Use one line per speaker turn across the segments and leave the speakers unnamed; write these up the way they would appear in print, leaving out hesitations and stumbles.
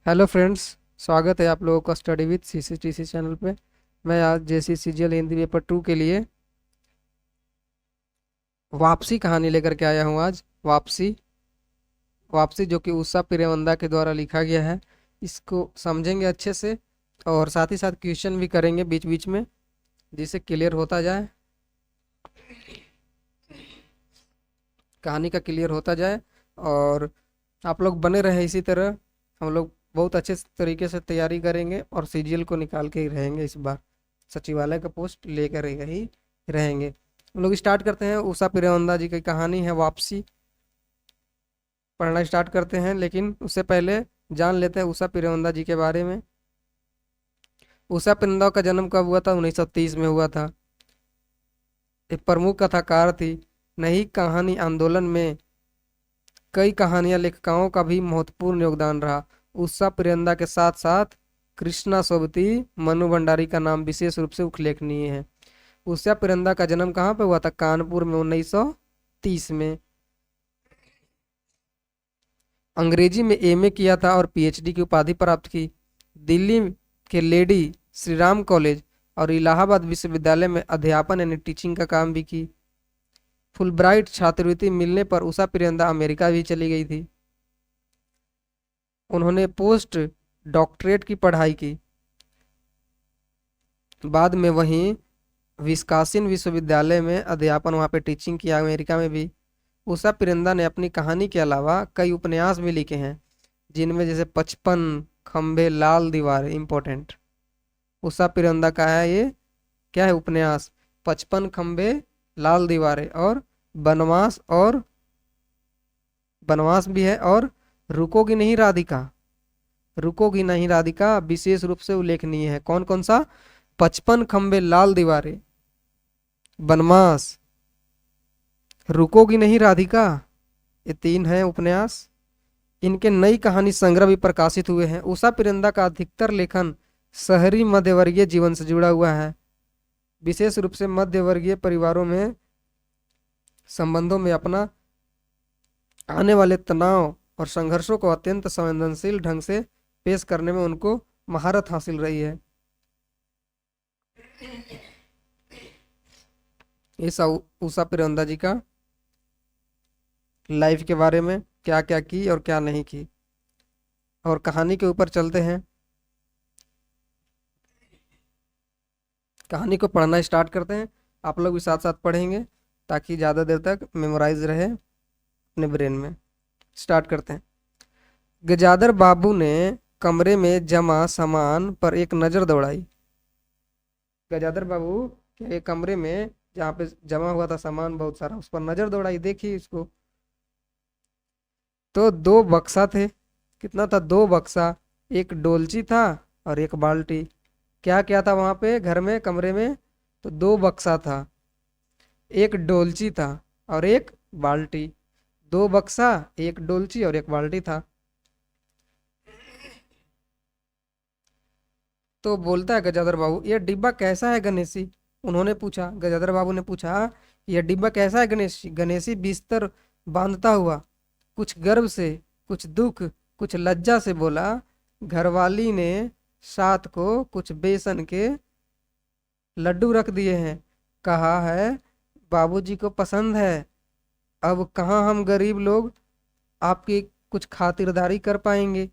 Hello friends. स्वागत है आप लोगों का स्टडी विद सीसीटीसी चैनल पे। मैं आज जेसीसीजीएल हिंदी पेपर 2 के लिए वापसी कहानी लेकर के आया हूँ। आज वापसी वापसी जो कि उषा पिरेवंदा के द्वारा लिखा गया है। इसको समझेंगे अच्छे से और साथ ही साथ क्वेश्चन भी करेंगे बीच बीच में, जिससे क्लियर होता जाए, कहानी का क्लियर होता जाए। और आप लोग बने रहे इसी तरह। हम लोग बहुत अच्छे तरीके से तैयारी करेंगे और सीजीएल को निकाल के ही रहेंगे। इस बार सचिवालय का पोस्ट लेकर ही रहेंगे। हम लोग स्टार्ट करते हैं। उषा पिरेवंदा जी की कहानी है वापसी। पढ़ना स्टार्ट करते हैं, लेकिन उससे पहले जान लेते हैं उषा पिरेवंदा जी के बारे में। उषा पिरेवंदा का जन्म कब हुआ था? 1930 में हुआ था। एक प्रमुख कथाकार थी। नई कहानी आंदोलन में कई कहानियां लेखकों का भी महत्वपूर्ण योगदान रहा। उषा पिरेंदा के साथ साथ कृष्णा सोबती, मनु भंडारी का नाम विशेष रूप से उल्लेखनीय है। उषा पिरेंदा का जन्म कहाँ पे हुआ था? कानपुर में 1930 में। अंग्रेजी में एमए किया था और पीएचडी की उपाधि प्राप्त की। दिल्ली के लेडी श्री राम कॉलेज और इलाहाबाद विश्वविद्यालय में अध्यापन यानी टीचिंग का काम भी की। फुलब्राइट छात्रवृत्ति मिलने पर उषा पिरेंदा अमेरिका भी चली गई थी। उन्होंने पोस्ट डॉक्टरेट की पढ़ाई की। बाद में वहीं विस्कासिन विश्वविद्यालय में अध्यापन, वहाँ पे टीचिंग किया, अमेरिका में भी। उषा पिरेंदा ने अपनी कहानी के अलावा कई उपन्यास भी लिखे हैं, जिनमें जैसे 55 खंबे लाल दीवारें इंपॉर्टेंट। उषा पिरेंदा का है ये, क्या है? उपन्यास 55 खंबे लाल दीवारें, और बनवास, और बनवास भी है, और रुकोगी नहीं राधिका। रुकोगी नहीं राधिका विशेष रूप से उल्लेखनीय है। कौन कौन सा? 55 खंबे लाल दीवारें, बनमास, रुकोगी नहीं राधिका। ये तीन हैं उपन्यास। इनके नई कहानी संग्रह भी प्रकाशित हुए हैं। उषा पिरेंदा का अधिकतर लेखन शहरी मध्यवर्गीय जीवन से जुड़ा हुआ है, विशेष रूप से मध्यवर्गीय परिवारों में संबंधों में अपना आने वाले तनाव और संघर्षों को अत्यंत संवेदनशील ढंग से पेश करने में उनको महारत हासिल रही है। इस उषा पिरेंदा जी का लाइफ के बारे में, क्या क्या की और क्या नहीं की। और कहानी के ऊपर चलते हैं। कहानी को पढ़ना स्टार्ट करते हैं। आप लोग भी साथ साथ पढ़ेंगे ताकि ज़्यादा देर तक मेमोराइज रहे अपने ब्रेन में। स्टार्ट करते हैं। गजादर बाबू ने कमरे में जमा सामान पर एक नज़र दौड़ाई। गजादर बाबू के कमरे में जहाँ पे जमा हुआ था सामान बहुत सारा, उस पर नज़र दौड़ाई, देखी इसको। तो दो बक्सा थे। कितना था? दो बक्सा। एक डोलची था और एक बाल्टी। क्या क्या था वहां पे घर में, कमरे में? तो दो बक्सा था, एक डोलची था और एक बाल्टी। दो बक्सा, एक डोलची और एक बाल्टी था। तो बोलता है गजाधर बाबू, यह डिब्बा कैसा है गणेशी? उन्होंने पूछा, गजाधर बाबू ने पूछा, यह डिब्बा कैसा है गणेशी? गणेशी बिस्तर बांधता हुआ कुछ गर्व से, कुछ दुख, कुछ लज्जा से बोला, घरवाली ने साथ को कुछ बेसन के लड्डू रख दिए हैं, कहा है बाबूजी को पसंद है। अब कहाँ हम गरीब लोग आपकी कुछ खातिरदारी कर पाएंगे?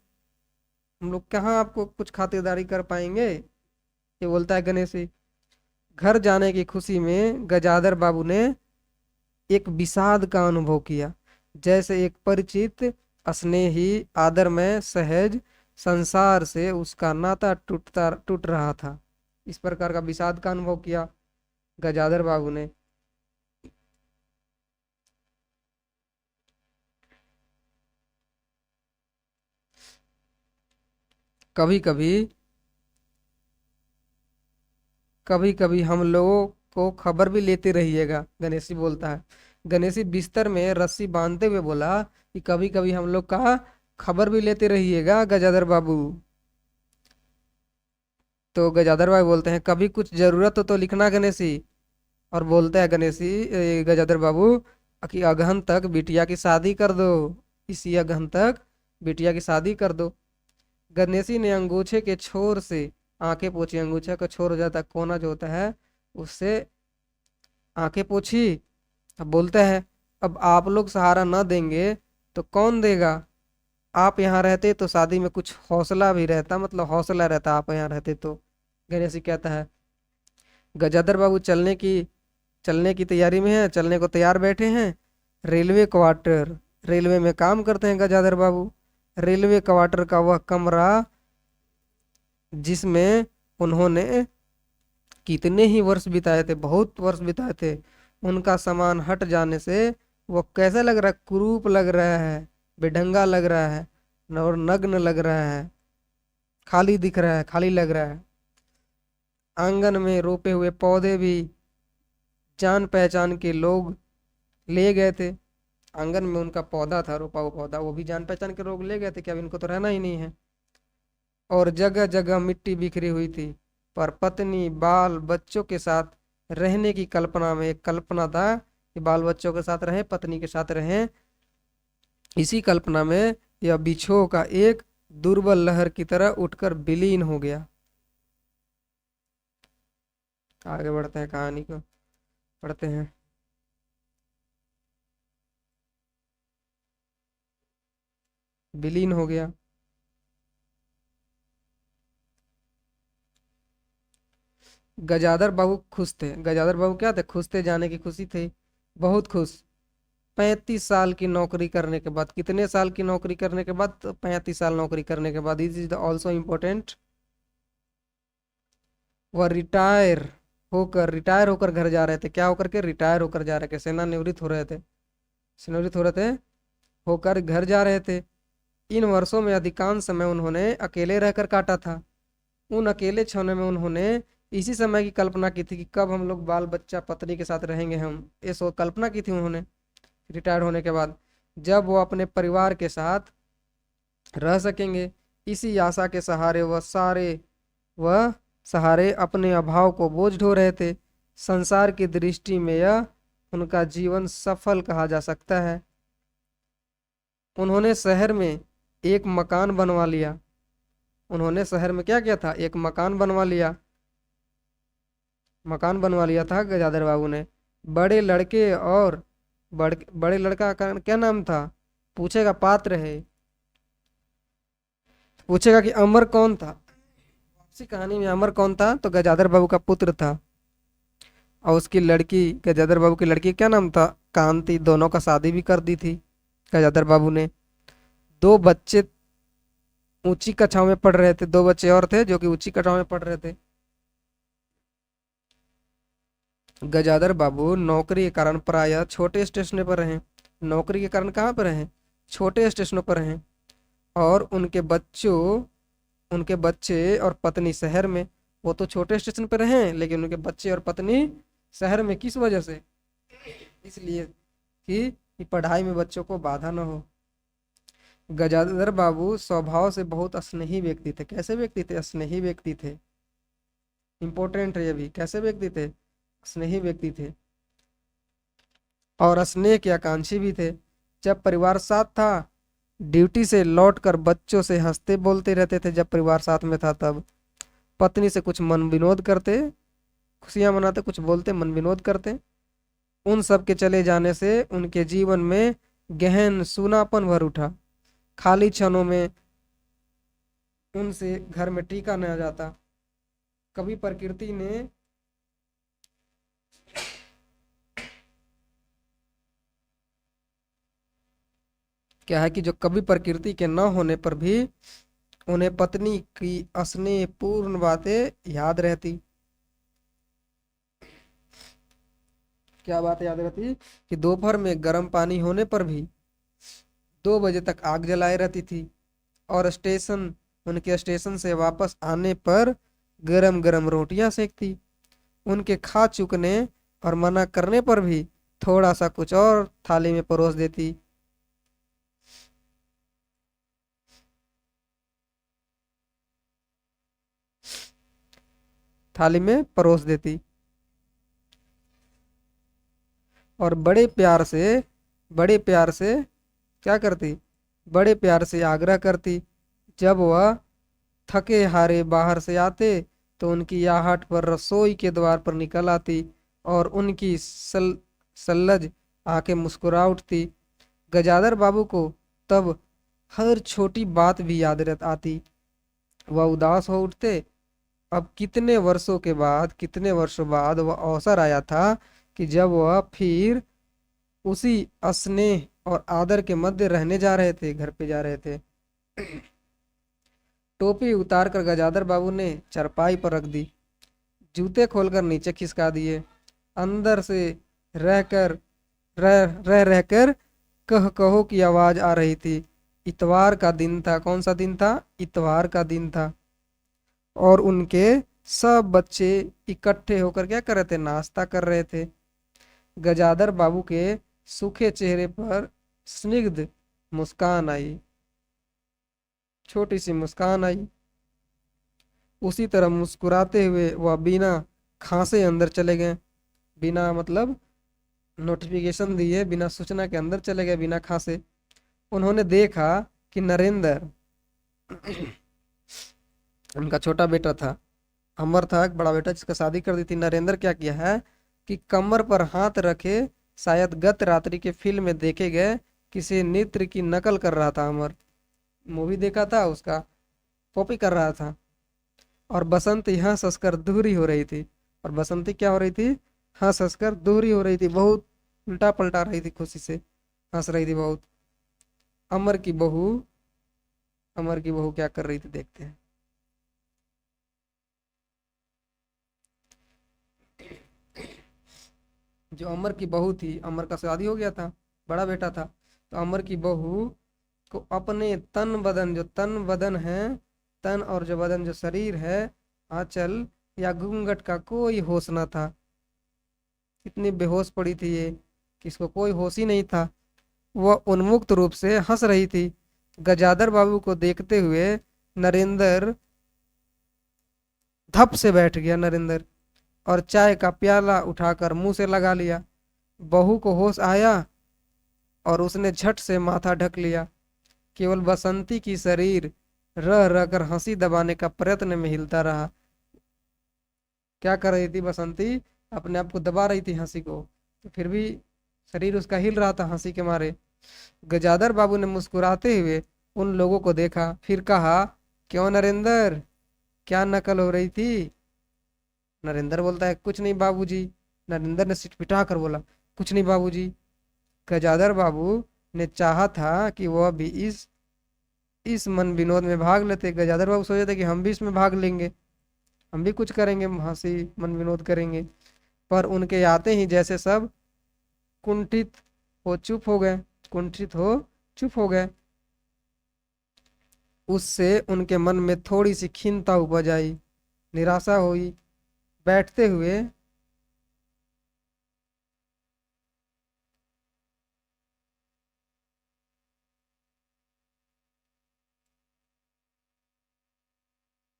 हम लोग कहाँ आपको कुछ खातिरदारी कर पाएंगे? ये बोलता है गणेशी। घर जाने की खुशी में गजाधर बाबू ने एक विषाद का अनुभव किया, जैसे एक परिचित, स्नेही, आदरमय, सहज संसार से उसका नाता टूट रहा था। इस प्रकार का विषाद का अनुभव किया गजाधर बाबू ने। कभी कभी कभी कभी हम लोगों को खबर भी लेते रहिएगा, गणेशी बोलता है। गणेशी बिस्तर में रस्सी बांधते हुए बोला कि कभी कभी हम लोग का खबर भी लेते रहिएगा गजाधर बाबू। तो गजाधर बाबू बोलते हैं, कभी कुछ जरूरत हो तो लिखना गणेशी। और बोलते हैं गणेशी, गजाधर बाबू, कि अगहन तक बिटिया की शादी कर दो। इसी अगहन तक बिटिया की शादी कर दो। गणेशी ने अंगूछे के छोर से आंखें पोंछी। अंगूछे का छोर हो जाता है कोना जो होता है, उससे आंखें पोंछी। अब बोलता है, अब आप लोग सहारा न देंगे तो कौन देगा। आप यहाँ रहते तो शादी में कुछ हौसला भी रहता, मतलब हौसला रहता आप यहाँ रहते तो। गणेश कहता है, गजाधर बाबू चलने की तैयारी में है, चलने को तैयार बैठे हैं। रेलवे क्वार्टर, रेलवे में काम करते हैं गजाधर बाबू। रेलवे क्वार्टर का वह कमरा जिसमें उन्होंने कितने ही वर्ष बिताए थे, बहुत वर्ष बिताए थे, उनका सामान हट जाने से वो कैसा लग रहा है, कुरूप लग रहा है, बेढंगा लग रहा है और नग्न लग रहा है, खाली दिख रहा है, खाली लग रहा है। आंगन में रोपे हुए पौधे भी जान पहचान के लोग ले गए थे। आंगन में उनका पौधा था, रोपा हुआ पौधा, वो भी जान पहचान के लोग ले गए थे कि अब इनको तो रहना ही नहीं है। और जगह जगह मिट्टी बिखरी हुई थी, पर पत्नी बाल बच्चों के साथ रहने की कल्पना में, एक कल्पना था कि बाल बच्चों के साथ रहें, पत्नी के साथ रहें, इसी कल्पना में यह बिछोह का एक दुर्बल लहर की तरह उठकर विलीन हो गया। आगे बढ़ते हैं, कहानी को पढ़ते हैं। विलीन हो गया। गजाधर बाबू खुश थे। गजाधर बाबू क्या थे, खुश थे, जाने की खुशी थी, बहुत खुश। 35 साल की नौकरी करने के बाद, कितने साल की नौकरी करने के बाद, 35 साल नौकरी करने के बाद, इज ऑल्सो इम्पोर्टेंट। वह रिटायर होकर घर जा रहे थे। क्या होकर के, रिटायर होकर जा रहे थे, सेवानिवृत्त हो रहे थे, सेवानिवृत्त हो रहे थे, होकर घर जा रहे थे। इन वर्षों में अधिकांश समय उन्होंने अकेले रहकर काटा था। उन अकेले क्षणों में उन्होंने इसी समय की कल्पना की थी कि कब हम लोग बाल बच्चा पत्नी के साथ रहेंगे, हम ये सो कल्पना की थी उन्होंने रिटायर होने के बाद, जब वो अपने परिवार के साथ रह सकेंगे। इसी आशा के सहारे वह सहारे अपने अभाव को बोझ ढो रहे थे। संसार की दृष्टि में यह उनका जीवन सफल कहा जा सकता है। उन्होंने शहर में एक मकान बनवा लिया। उन्होंने शहर में क्या किया था, एक मकान बनवा लिया। मकान बनवा लिया था गजाधर बाबू ने। बड़े लड़के और बड़े लड़का का क्या नाम था, पूछेगा, पात्र है, पूछेगा कि अमर कौन था। इसी कहानी में अमर कौन था, तो गजाधर बाबू का पुत्र था। और उसकी लड़की, गजाधर बाबू की लड़की क्या नाम था, कांति। दोनों का शादी भी कर दी थी गजाधर बाबू ने। दो बच्चे ऊंची कक्षाओं में पढ़ रहे थे, दो बच्चे और थे जो कि ऊंची कक्षाओं में पढ़ रहे थे। गजाधर बाबू नौकरी के कारण प्रायः छोटे स्टेशनों पर रहे। नौकरी के कारण कहाँ पर रहे, छोटे स्टेशनों पर रहे। और उनके बच्चे और पत्नी शहर में। वो तो छोटे स्टेशन पर रहे, लेकिन उनके बच्चे और पत्नी शहर में। किस वजह से, इसलिए कि पढ़ाई में बच्चों को बाधा न हो। गजाधर बाबू स्वभाव से बहुत स्नेही व्यक्ति थे। कैसे व्यक्ति थे, स्नेही व्यक्ति थे। इंपॉर्टेंट है ये भी, कैसे व्यक्ति थे, स्नेही व्यक्ति थे। और स्नेह के आकांक्षी भी थे। जब परिवार साथ था, ड्यूटी से लौटकर बच्चों से हंसते बोलते रहते थे। जब परिवार साथ में था तब पत्नी से कुछ मन विनोद करते, खुशियां मनाते, कुछ बोलते, मन विनोद करते। उन सब के चले जाने से उनके जीवन में गहन सूनापन भर उठा। खाली क्षणों में उनसे घर में टीका न जाता। कभी प्रकृति ने क्या है कि जो कभी प्रकृति के न होने पर भी उन्हें पत्नी की स्नेहपूर्ण बातें याद रहती। क्या बात याद रहती, कि दोपहर में गर्म पानी होने पर भी 2 बजे तक आग जलाए रहती थी। और उनके स्टेशन से वापस आने पर गरम गरम रोटियां सेकती। उनके खा चुकने और मना करने पर भी थोड़ा सा कुछ और थाली में परोस देती। थाली में परोस देती। और बड़े प्यार से क्या करती, बड़े प्यार से आग्रह करती। जब वह थके हारे बाहर से आते तो उनकी आहट पर रसोई के द्वार पर निकल आती और उनकी सल्लज आंखें मुस्कुरा उठती। गजाधर बाबू को तब हर छोटी बात भी याद रह आती। वह उदास हो उठते। अब कितने वर्षों बाद वह अवसर आया था कि जब वह फिर उसी स्नेह और आदर के मध्य रहने जा रहे थे, घर पे जा रहे थे। टोपी उतार कर गजाधर बाबू ने चरपाई पर रख दी, जूते खोलकर नीचे खिसका दिए। अंदर से रहकर रह रहकर कह कहो की आवाज आ रही थी। इतवार का दिन था। कौन सा दिन था? इतवार का दिन था। और उनके सब बच्चे इकट्ठे होकर क्या कर रहे थे? नाश्ता कर रहे थे। गजाधर बाबू के सूखे चेहरे पर स्निग्ध मुस्कान आई, छोटी सी मुस्कान आई। उसी तरह मुस्कुराते हुए वह बिना खांसे अंदर चले गए। बिना मतलब नोटिफिकेशन दिए, बिना सूचना के अंदर चले गए, बिना खांसे। उन्होंने देखा कि नरेंद्र उनका छोटा बेटा था, अमर था, एक बड़ा बेटा जिसका शादी कर दी थी। नरेंद्र क्या किया है कि कमर पर हाथ रखे शायद गत रात्रि के फिल्म में देखे गए किसी नृत्य की नकल कर रहा था। अमर मूवी देखा था, उसका कॉपी कर रहा था। और बसंती हंस हंसकर दूरी हो रही थी। और बसंती क्या हो रही थी? हंस हंसकर दूरी हो रही थी, बहुत उल्टा पलटा रही थी, खुशी से हंस रही थी बहुत। अमर की बहू अमर की बहू क्या कर रही थी, देखते हैं। जो अमर की बहू थी, अमर का शादी हो गया था, बड़ा बेटा था, तो अमर की बहू को अपने तन बदन, जो तन बदन है, तन और जो बदन, जो शरीर है, आंचल या घूंघट का कोई होश न था। इतनी बेहोश पड़ी थी ये कि इसको कोई होश ही नहीं था। वह उन्मुक्त रूप से हंस रही थी। गजाधर बाबू को देखते हुए नरेंद्र धप से बैठ गया। नरेंद्र और चाय का प्याला उठाकर मुंह से लगा लिया। बहू को होश आया और उसने झट से माथा ढक लिया। केवल बसंती की शरीर रह रहकर हंसी दबाने का प्रयत्न में हिलता रहा। क्या कर रही थी बसंती? अपने आप को दबा रही थी हंसी को, तो फिर भी शरीर उसका हिल रहा था हंसी के मारे। गजाधर बाबू ने मुस्कुराते हुए उन लोगों को देखा, फिर कहा, क्यों नरेंद्र, क्या नकल हो रही थी? नरेंद्र बोलता है, कुछ नहीं बाबूजी। नरेंद्र ने सिटपिटा कर बोला, कुछ नहीं बाबूजी। गजाधर बाबू ने चाहा था कि वह भी इस मन विनोद में भाग लेते। गजाधर बाबू सोचे थे कि हम भी इसमें भाग लेंगे, हम भी कुछ करेंगे, हंसी मन विनोद करेंगे। पर उनके आते ही जैसे सब कुंठित हो चुप हो गए, कुंठित हो चुप हो गए। उससे उनके मन में थोड़ी सी खिन्नता उपज आई, निराशा हुई। बैठते हुए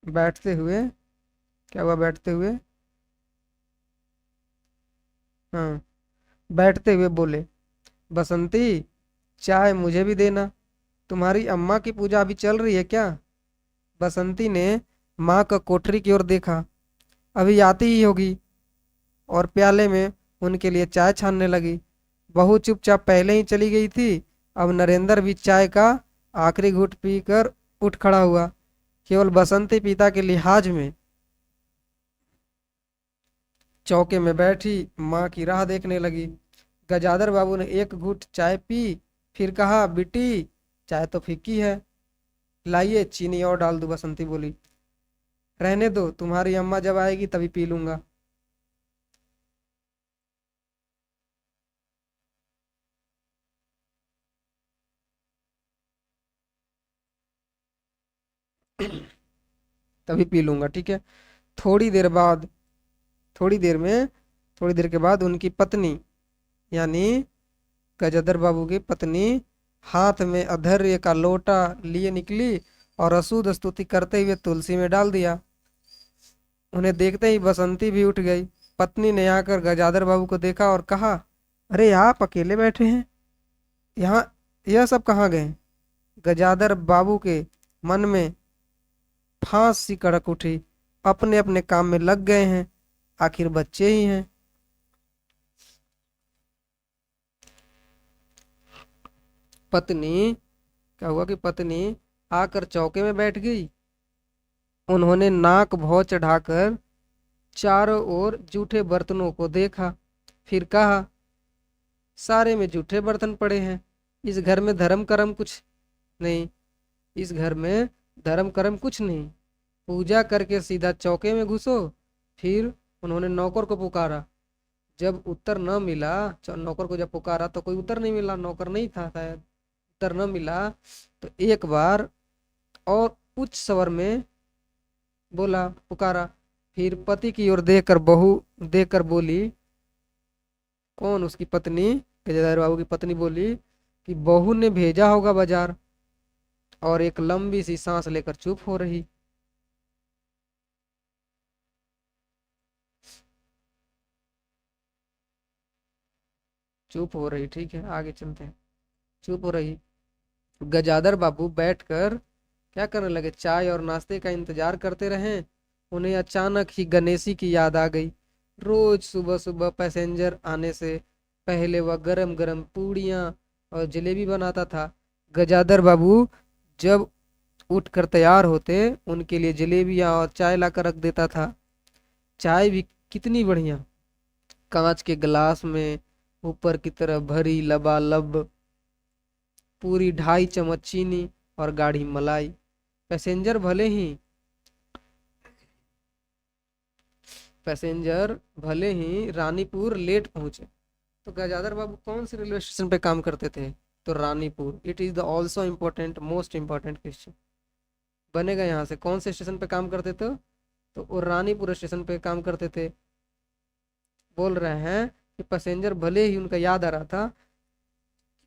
बैठते हुए क्या हुआ? बैठते हुए, हाँ, बैठते हुए बोले, बसंती, चाय मुझे भी देना। तुम्हारी अम्मा की पूजा अभी चल रही है क्या? बसंती ने माँ का कोठरी की ओर देखा, अभी आती ही होगी, और प्याले में उनके लिए चाय छानने लगी। बहू चुपचाप पहले ही चली गई थी। अब नरेंद्र भी चाय का आखिरी घूंट पीकर उठ खड़ा हुआ। केवल बसंती पिता के लिहाज में चौके में बैठी माँ की राह देखने लगी। गजाधर बाबू ने एक घूंट चाय पी, फिर कहा, बेटी, चाय तो फीकी है, लाइए चीनी और डाल दो। बसंती बोली, रहने दो, तुम्हारी अम्मा जब आएगी तभी पी लूंगा। तभी पी लूंगा, ठीक है। थोड़ी देर बाद थोड़ी देर में थोड़ी देर के बाद उनकी पत्नी, यानी गजाधर बाबू की पत्नी, हाथ में अधर्य का लोटा लिए निकली और अशुद्ध स्तुति करते हुए तुलसी में डाल दिया। उन्हें देखते ही बसंती भी उठ गई। पत्नी ने आकर गजाधर बाबू को देखा और कहा, अरे आप अकेले बैठे हैं यहाँ, यह सब कहाँ गए? गजाधर बाबू के मन में फांस सी कड़क उठी। अपने अपने काम में लग गए हैं, आखिर बच्चे ही हैं। पत्नी, क्या हुआ कि पत्नी आकर चौके में बैठ गई। उन्होंने नाक भौं चढ़ाकर चारों ओर जूठे बर्तनों को देखा, फिर कहा, सारे में जूठे बर्तन पड़े हैं। इस घर में धर्म कर्म कुछ नहीं, इस घर में धर्म कर्म कुछ नहीं। पूजा करके सीधा चौके में घुसो। फिर उन्होंने नौकर को पुकारा। जब उत्तर न मिला, नौकर को जब पुकारा तो कोई उत्तर नहीं मिला, नौकर नहीं था शायद, उत्तर न मिला तो एक बार और उच्च स्वर में बोला, पुकारा। फिर पति की ओर देखकर बहू देखकर बोली, कौन? उसकी पत्नी, गजेदार बाबू की पत्नी बोली कि बहू ने भेजा होगा बाजार। और एक लंबी सी सांस लेकर चुप हो रही। चुप हो रही, ठीक है, आगे चलते हैं। चुप हो रही। गजादर बाबू बैठकर क्या करने लगे? चाय और नाश्ते का इंतजार करते रहे। उन्हें अचानक ही गणेशी की याद आ गई। रोज सुबह सुबह पैसेंजर आने से पहले वह गरम गरम पूड़ियाँ और जलेबी बनाता था। गजादर बाबू जब उठकर तैयार होते, उनके लिए जलेबियाँ और चाय लाकर रख देता था। चाय भी कितनी बढ़िया, कांच के गिलास में ऊपर की तरफ भरी लबालब, पूरी 2.5 चम्मच चीनी और गाढ़ी मलाई। पैसेंजर भले ही पैसेंजर भले ही रानीपुर लेट पहुंचे। तो गजादर बाबू कौन से रेलवे स्टेशन पे काम करते थे? तो Ranipur. It is the also important, most important question बनेगा यहाँ से। कौन से स्टेशन पे काम करते थे? तो वो रानीपुर स्टेशन पे काम करते थे। बोल रहे हैं कि पैसेंजर भले ही, उनका याद आ रहा था,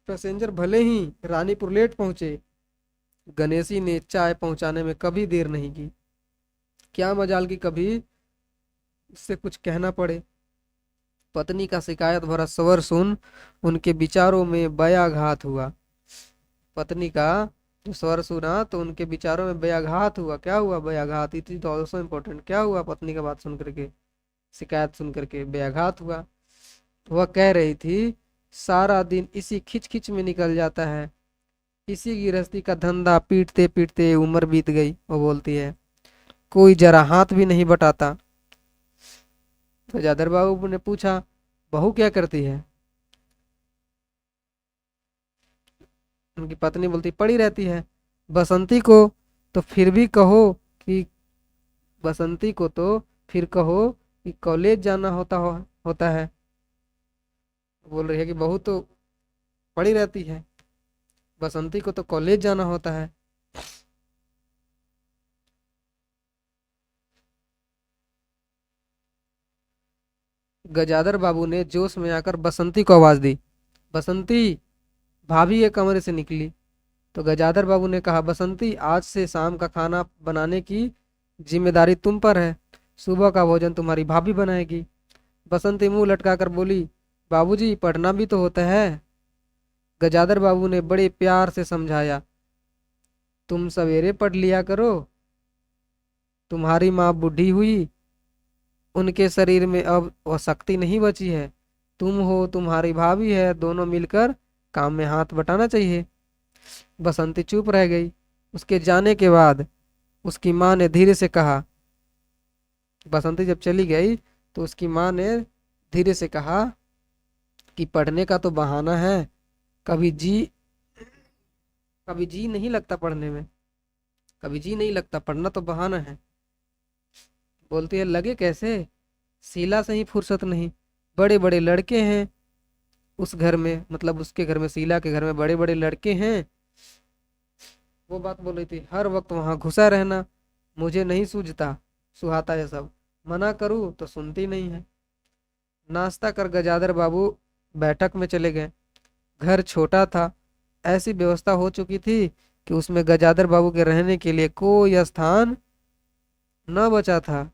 पैसेंजर भले ही रानीपुर लेट पहुंचे, गणेशी ने चाय पहुंचाने में कभी देर नहीं की। क्या मजाल की कभी उससे कुछ कहना पड़े। पत्नी का शिकायत भरा स्वर सुन उनके विचारों में बयाघात हुआ। पत्नी का जो स्वर सुना तो उनके विचारों में बयाघात हुआ। क्या हुआ? बयाघात। It is also important. क्या हुआ? पत्नी का बात सुन करके, शिकायत सुन करके बयाघात हुआ। वह कह रही थी, सारा दिन इसी खिच खिच में निकल जाता है, इसी गृहस्थी का धंधा पीटते पीटते उम्र बीत गई। वो बोलती है, कोई जरा हाथ भी नहीं बटाता। तो जादर बाबू ने पूछा, बहू क्या करती है? उनकी पत्नी बोलती, पड़ी रहती है। बसंती को तो फिर भी कहो कि बसंती को तो फिर कहो कि कॉलेज जाना होता है। बोल रही है कि बहू तो पड़ी रहती है, बसंती को तो कॉलेज जाना होता है। गजादर बाबू ने जोश में आकर बसंती को आवाज दी, बसंती। भाभी के कमरे से निकली। तो गजादर बाबू ने कहा, बसंती, आज से शाम का खाना बनाने की जिम्मेदारी तुम पर है। सुबह का भोजन तुम्हारी भाभी बनाएगी। बसंती मुंह लटकाकर बोली, बाबूजी, पढ़ना भी तो होता है। गजादर बाबू ने बड़े प्यार से समझाया, तुम सवेरे पढ़ लिया करो। तुम्हारी माँ बूढ़ी हुई, उनके शरीर में अब वह शक्ति नहीं बची है। तुम हो, तुम्हारी भाभी है, दोनों मिलकर काम में हाथ बटाना चाहिए। बसंती चुप रह गई। उसके जाने के बाद उसकी माँ ने धीरे से कहा, बसंती जब चली गई तो उसकी माँ ने धीरे से कहा कि पढ़ने का तो बहाना है, कभी जी कभी जी नहीं लगता पढ़ने में, कभी जी नहीं लगता, पढ़ना तो बहाना है। बोलती है, लगे कैसे? शीला से ही फुर्सत नहीं। बड़े बड़े लड़के हैं उस घर में, मतलब उसके घर में, शीला के घर में बड़े बड़े लड़के हैं। वो बात बोल रही थी, हर वक्त वहां घुसा रहना मुझे नहीं सूझता, सुहाता है सब। मना करूँ तो सुनती नहीं है। नाश्ता कर गजादर बाबू बैठक में चले गए। घर छोटा था, ऐसी व्यवस्था हो चुकी थी कि उसमें गजादर बाबू के रहने के लिए कोई स्थान न बचा था।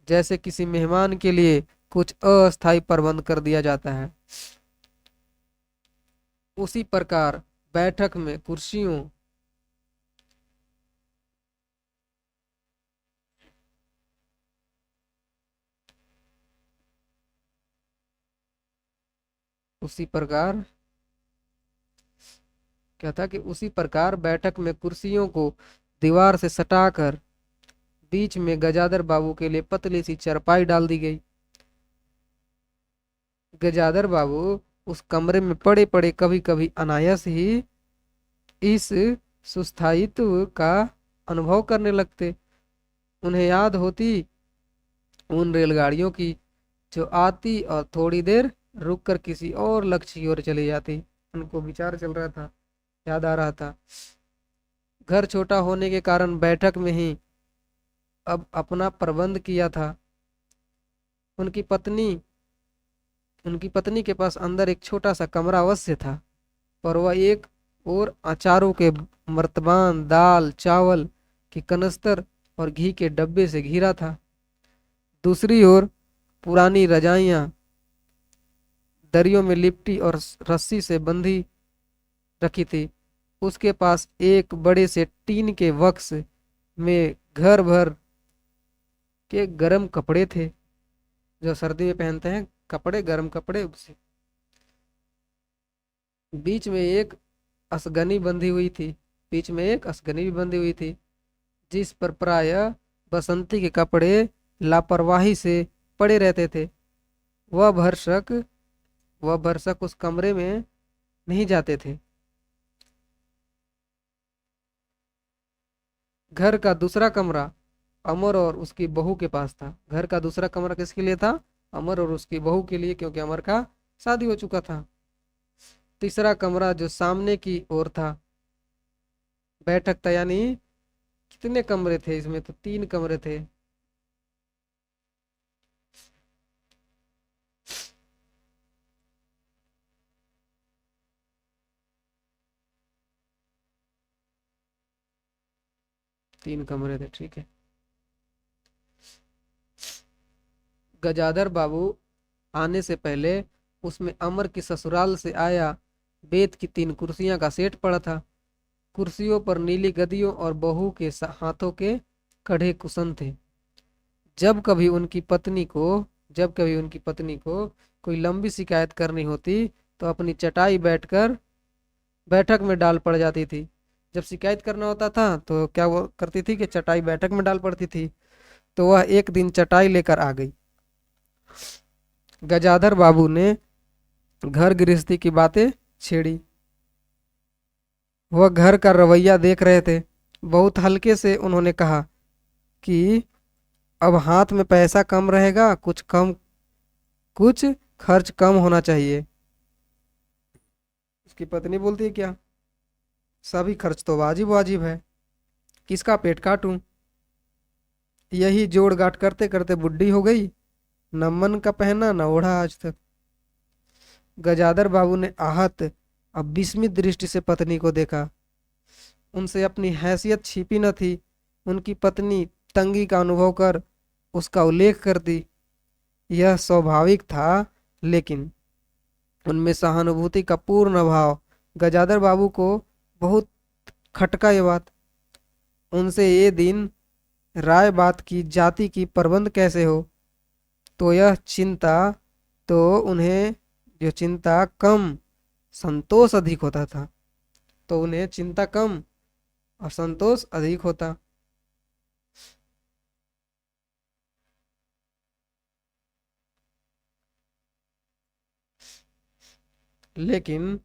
जैसे किसी मेहमान के लिए कुछ अस्थायी प्रबंध कर दिया जाता है, उसी प्रकार बैठक में कुर्सियों उसी प्रकार क्या था कि उसी प्रकार बैठक में कुर्सियों को दीवार से सटाकर बीच में गजाधर बाबू के लिए पतली सी चारपाई डाल दी गई। गजाधर बाबू उस कमरे में पड़े पड़े कभी कभी अनायास ही इस सुस्थायित्व का अनुभव करने लगते। उन्हें याद होती उन रेलगाड़ियों की जो आती और थोड़ी देर रुककर किसी और लक्ष्य की ओर चली जाती। उनको विचार चल रहा था, याद आ रहा था। घर छोटा होने के कारण बैठक में ही अब अपना प्रबंध किया था। उनकी पत्नी उनकी पत्नी के पास अंदर एक छोटा सा कमरा अवश्य था, पर वह एक और अचारों के मर्तबान, दाल चावल की कनस्तर और घी के डब्बे से घिरा था। दूसरी ओर पुरानी रजाइयां दरियों में लिपटी और रस्सी से बंधी रखी थी। उसके पास एक बड़े से टीन के बक्स में घर भर के गर्म कपड़े थे, जो सर्दी में पहनते हैं कपड़े, गर्म कपड़े। उसे बीच में एक असगनी बंधी हुई थी बीच में एक असगनी भी बंधी हुई थी, जिस पर प्रायः बसंती के कपड़े लापरवाही से पड़े रहते थे। वह भरसक वह भरसक उस कमरे में नहीं जाते थे। घर का दूसरा कमरा अमर और उसकी बहू के पास था। घर का दूसरा कमरा किसके लिए था? अमर और उसकी बहू के लिए, क्योंकि अमर का शादी हो चुका था। तीसरा कमरा जो सामने की ओर था बैठक था, यानी कितने कमरे थे इसमें? तो 3 कमरे थे। तीन कमरे थे, ठीक है। गजाधर बाबू आने से पहले उसमें अमर की ससुराल से आया बेत की 3 कुर्सियां का सेट पड़ा था। कुर्सियों पर नीली गद्दियों और बहू के हाथों के कढ़े कुशन थे। जब कभी उनकी पत्नी को जब कभी उनकी पत्नी को कोई लंबी शिकायत करनी होती तो अपनी चटाई बैठक में डाल पड़ जाती थी। जब शिकायत करना होता था तो क्या वो करती थी कि चटाई बैठक में डाल पड़ती थी। तो वह एक दिन चटाई लेकर आ गई। गजाधर बाबू ने घर गृहस्थी की बातें छेड़ी। वह घर का रवैया देख रहे थे। बहुत हल्के से उन्होंने कहा कि अब हाथ में पैसा कम रहेगा, कुछ खर्च कम होना चाहिए। उसकी पत्नी बोलती है, क्या सभी खर्च तो वाजिब वाजिब है, किसका पेट काटूं? यही जोड़ गांठ करते करते बुढ़ी हो गई, न मन का पहना न ओढ़ा आज तक। गजाधर बाबू ने आहत अब विस्मित दृष्टि से पत्नी को देखा। उनसे अपनी हैसियत छिपी न थी। उनकी पत्नी तंगी का अनुभव कर उसका उल्लेख करती, यह स्वाभाविक था, लेकिन उनमें सहानुभूति का पूर्ण अभाव। गजाधर बाबू को बहुत खटका ये बात। उनसे ये दिन राय बात की जाति की प्रबंध कैसे हो, तो यह चिंता तो उन्हें जो चिंता कम संतोष अधिक होता था, तो उन्हें चिंता कम और संतोष अधिक होता। लेकिन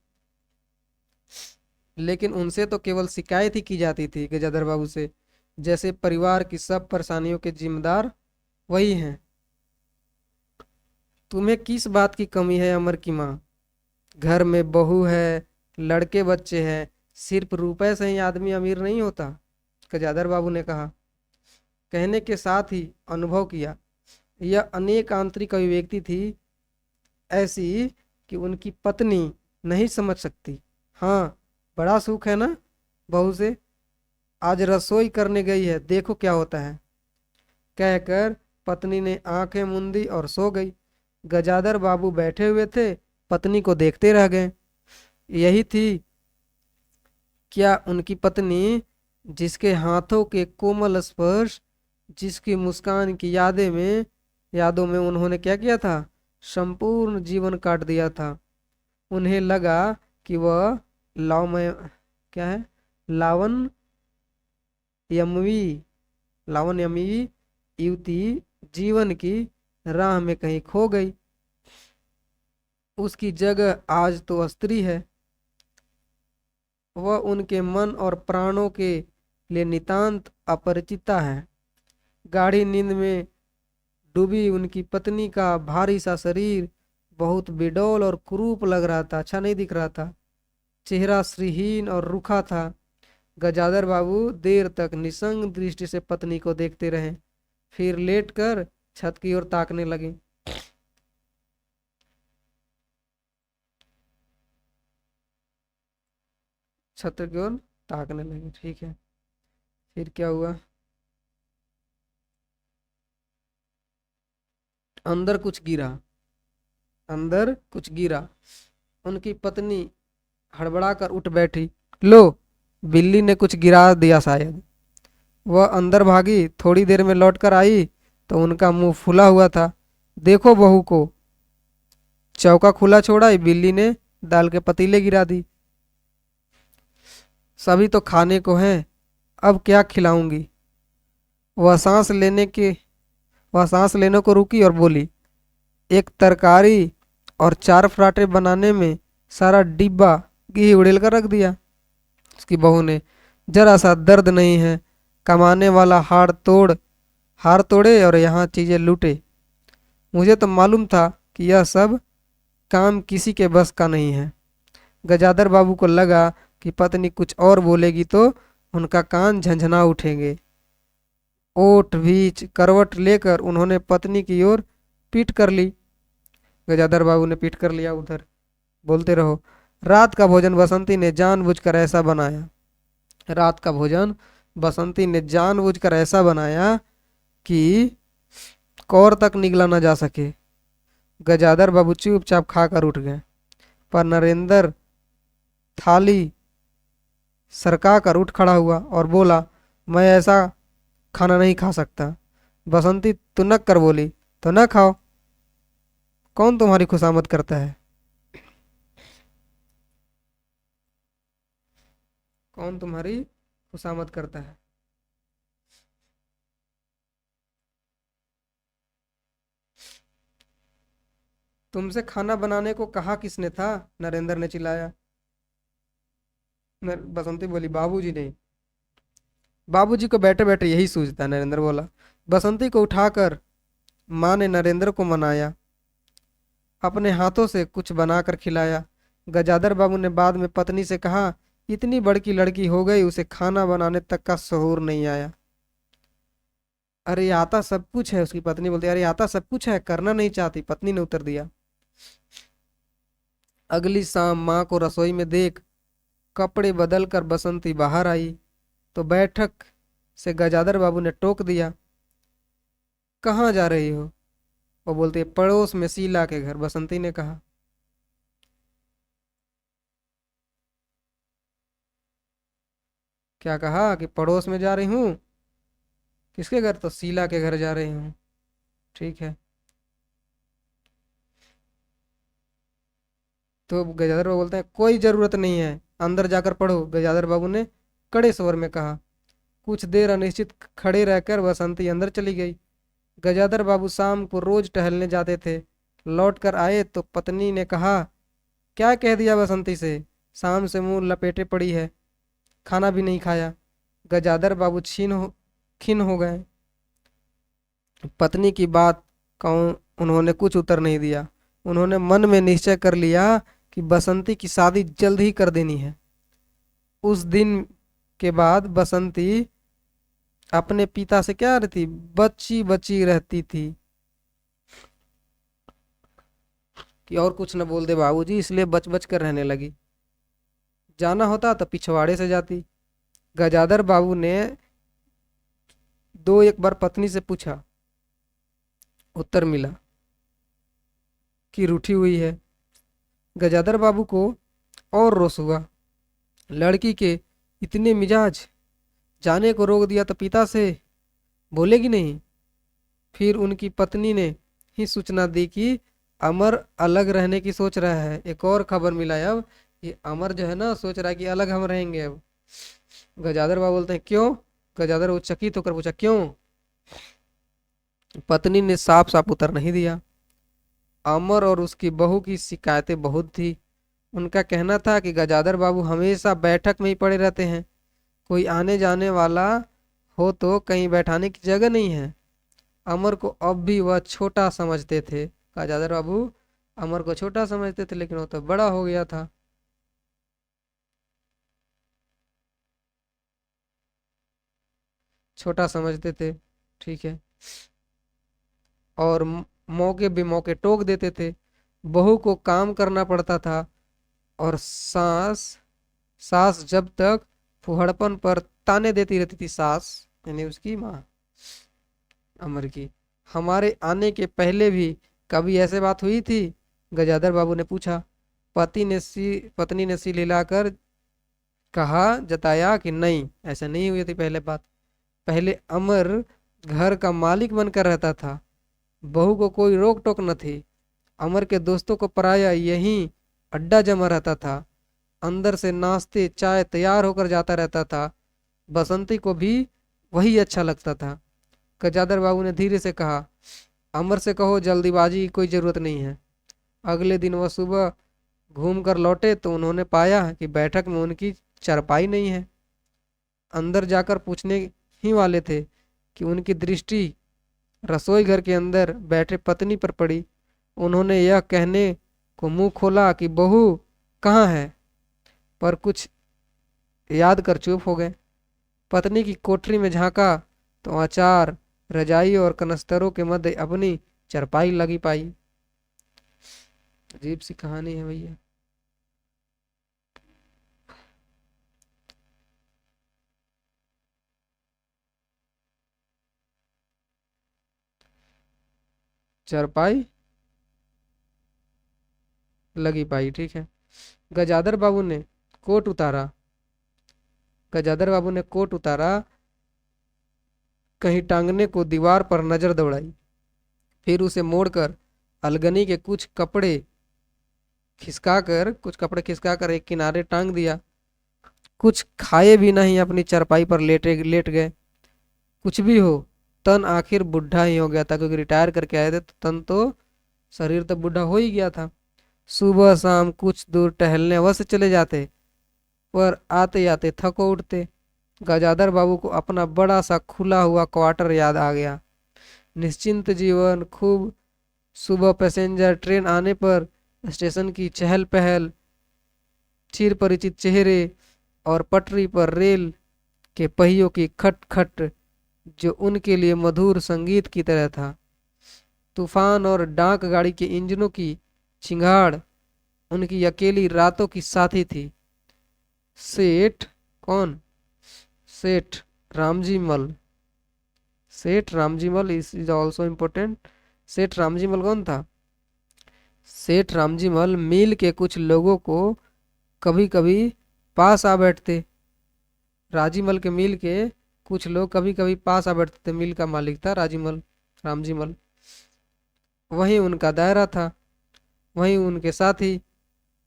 लेकिन उनसे तो केवल शिकायत ही की जाती थी गजाधर बाबू से, जैसे परिवार की सब परेशानियों के जिम्मेदार वही हैं। तुम्हें किस बात की कमी है अमर की माँ? घर में बहू है, लड़के बच्चे हैं, सिर्फ रुपए से ही आदमी अमीर नहीं होता, गजाधर बाबू ने कहा। कहने के साथ ही अनुभव किया। यह अनेक आंतरिक अभिव्यक्ति थी, ऐसी कि उनकी पत्नी नहीं समझ सकती। हाँ, बड़ा सुख है ना बहू से, आज रसोई करने गई है, देखो क्या होता है, कहकर पत्नी ने आंखें मूंदी और सो गई। गजाधर बाबू बैठे हुए थे, पत्नी को देखते रह गए। यही थी क्या उनकी पत्नी, जिसके हाथों के कोमल स्पर्श, जिसकी मुस्कान की यादों में उन्होंने क्या किया था? संपूर्ण जीवन काट दिया था। उन्हें लगा कि वह लावमय क्या है लावन यमवी लावन यमी युवती जीवन की राह में कहीं खो गई। उसकी जगह आज तो स्त्री है। वह उनके मन और प्राणों के लिए नितांत अपरिचिता है। गाढ़ी नींद में डूबी उनकी पत्नी का भारी सा शरीर बहुत बेडौल और कुरूप लग रहा था, अच्छा नहीं दिख रहा था। चेहरा श्रीहीन और रूखा था। गजाधर बाबू देर तक निसंग दृष्टि से पत्नी को देखते रहे, फिर लेटकर छत की ओर ताकने लगे। छत की ओर ताकने लगे, ठीक है। फिर क्या हुआ? अंदर कुछ गिरा, अंदर कुछ गिरा। उनकी पत्नी हड़बड़ाकर उठ बैठी। लो, बिल्ली ने कुछ गिरा दिया शायद। वह अंदर भागी। थोड़ी देर में लौटकर आई तो उनका मुंह फूला हुआ था। देखो बहू को। चौका खुला छोड़ा, बिल्ली ने दाल के पतीले गिरा दी। सभी तो खाने को हैं, अब क्या खिलाऊंगी? वह सांस लेने के वह सांस लेने को रुकी और बोली, एक तरकारी और 4 पराठे बनाने में सारा डिब्बा घी उड़ेल कर रख दिया। उसकी बहू ने, जरा सा दर्द नहीं है, कमाने वाला हार तोड़े और यहाँ चीजें लूटे। मुझे तो मालूम था कि यह सब काम किसी के बस का नहीं है। गजाधर बाबू को लगा कि पत्नी कुछ और बोलेगी तो उनका कान झंझना उठेंगे। ओठ बीच करवट लेकर उन्होंने पत्नी की ओर पीठ कर ली। गजाधर बाबू ने पीठ कर लिया उधर। बोलते रहो। रात का भोजन बसंती ने जानबूझकर ऐसा बनाया रात का भोजन बसंती ने जानबूझकर ऐसा बनाया कि कौर तक निगला न जा सके। गजाधर बाबू चुपचाप खाकर उठ गए, पर नरेंद्र थाली सरका कर उठ खड़ा हुआ और बोला, मैं ऐसा खाना नहीं खा सकता। बसंती तुनक कर बोली, तो न खाओ। कौन तुम्हारी खुशामद करता है? कौन तुम्हारी खुशामद करता है? तुमसे खाना बनाने को कहा किसने था? नरेंद्र ने चिल्लाया। बसंती बोली, बाबूजी ने। बाबूजी को बैठे बैठे यही सूझता है, नरेंद्र बोला। बसंती को उठाकर माँ ने नरेंद्र को मनाया, अपने हाथों से कुछ बनाकर खिलाया। गजाधर बाबू ने बाद में पत्नी से कहा, इतनी बड़की लड़की हो गई, उसे खाना बनाने तक का शऊर नहीं आया। अरे आता सब कुछ है, उसकी पत्नी बोलती, अरे आता सब कुछ है, करना नहीं चाहती। पत्नी ने उत्तर दिया। अगली शाम माँ को रसोई में देख कपड़े बदल कर बसंती बाहर आई तो बैठक से गजाधर बाबू ने टोक दिया, कहाँ जा रही हो? वो बोलती है, पड़ोस में शीला के घर। बसंती ने कहा, क्या कहा? कि पड़ोस में जा रही हूँ। किसके घर? तो शीला के घर जा रही हूँ। ठीक है। तो गजाधर बाबू बोलते हैं, कोई जरूरत नहीं है, अंदर जाकर पढ़ो। गजाधर बाबू ने कड़े स्वर में कहा। कुछ देर अनिश्चित खड़े रहकर बसंती अंदर चली गई। गजाधर बाबू शाम को रोज टहलने जाते थे। लौट कर आए तो पत्नी ने कहा, क्या कह दिया बसंती से? शाम से मुंह लपेटे पड़ी है, खाना भी नहीं खाया। गजाधर बाबू खिन हो गए। पत्नी की बात का उन्होंने कुछ उत्तर नहीं दिया। उन्होंने मन में निश्चय कर लिया कि बसंती की शादी जल्द ही कर देनी है। उस दिन के बाद बसंती अपने पिता से क्या रहती, बच्ची बच्ची रहती थी कि और कुछ न बोल दे बाबूजी, इसलिए बच बच कर रहने लगी। जाना होता तो पिछवाड़े से जाती। गजाधर बाबू ने दो एक बार पत्नी से पूछा, उत्तर मिला कि रूठी हुई है। गजाधर बाबू को और रोष हुआ। लड़की के इतने मिजाज, जाने को रोक दिया तो पिता से बोलेगी नहीं। फिर उनकी पत्नी ने ही सूचना दी कि अमर अलग रहने की सोच रहा है। एक और खबर मिला है अब, ये अमर जो है ना सोच रहा है कि अलग हम रहेंगे अब। गजाधर बाबू बोलते हैं क्यों? गजाधर वो चकित होकर पूछा क्यों? पत्नी ने साफ साफ उत्तर नहीं दिया। अमर और उसकी बहू की शिकायतें बहुत थी। उनका कहना था कि गजाधर बाबू हमेशा बैठक में ही पड़े रहते हैं, कोई आने जाने वाला हो तो कहीं बैठाने की जगह नहीं है। अमर को अब भी वह छोटा समझते थे। गजाधर बाबू अमर को छोटा समझते थे, लेकिन वो तो बड़ा हो गया था। छोटा समझते थे, ठीक है। और मौके बेमौके टोक देते थे। बहू को काम करना पड़ता था, और सास सास जब तक फुहड़पन पर ताने देती रहती थी, सास यानी उसकी माँ अमर की। हमारे आने के पहले भी कभी ऐसे बात हुई थी? गजाधर बाबू ने पूछा। पत्नी ने सिर हिलाकर कहा, जताया कि नहीं, ऐसा नहीं हुई थी पहले बात। पहले अमर घर का मालिक बनकर रहता था, बहू को कोई रोक टोक न थी। अमर के दोस्तों को पराया यहीं अड्डा जमा रहता था। अंदर से नाश्ते चाय तैयार होकर जाता रहता था। बसंती को भी वही अच्छा लगता था। गजाधर बाबू ने धीरे से कहा, अमर से कहो जल्दीबाजी की कोई जरूरत नहीं है। अगले दिन वह सुबह घूम कर लौटे तो उन्होंने पाया कि बैठक में उनकी चारपाई नहीं है। अंदर जाकर पूछने ही वाले थे कि उनकी दृष्टि रसोई घर के अंदर बैठे पत्नी पर पड़ी। उन्होंने यह कहने को मुंह खोला कि बहू कहाँ है, पर कुछ याद कर चुप हो गए। पत्नी की कोठरी में झांका तो अचार रजाई और कनस्तरों के मध्य अपनी चरपाई लगी पाई। अजीब सी कहानी है भैया। चरपाई लगी पाई, ठीक है। गजाधर बाबू ने कोट उतारा। गजाधर बाबू ने कोट उतारा, कहीं टांगने को दीवार पर नजर दौड़ाई, फिर उसे मोड़कर अलगनी के कुछ कपड़े खिसका कर एक किनारे टांग दिया। कुछ खाए भी नहीं अपनी चरपाई पर लेट गए। कुछ भी हो, तन आखिर बुढ़ा ही हो गया था, क्योंकि रिटायर करके आए थे तो तन तो, शरीर तो बुढ़ा हो ही गया था। सुबह शाम कुछ दूर टहलने अवश्य चले जाते, पर आते आते थको उठते। गजाधर बाबू को अपना बड़ा सा खुला हुआ क्वार्टर याद आ गया। निश्चिंत जीवन, खूब सुबह पैसेंजर ट्रेन आने पर स्टेशन की चहल पहल, चिर परिचित चेहरे, और पटरी पर रेल के पहियों की खट खट, जो उनके लिए मधुर संगीत की तरह था। तूफान और डाक गाड़ी के इंजनों की चिंगाड़ उनकी अकेली रातों की साथी थी। सेठ कौन? सेठ रामजी मल। सेठ रामजी मल इज ऑल्सो इम्पोर्टेंट। सेठ रामजी मल कौन था? सेठ रामजी मल मिल के कुछ लोगों को कभी कभी पास आ बैठते। राजीमल के मिल के कुछ लोग कभी कभी पास आ बैठते थे। मिल का मालिक था राजीमल, रामजी मल। वही उनका दायरा था, वही उनके साथी।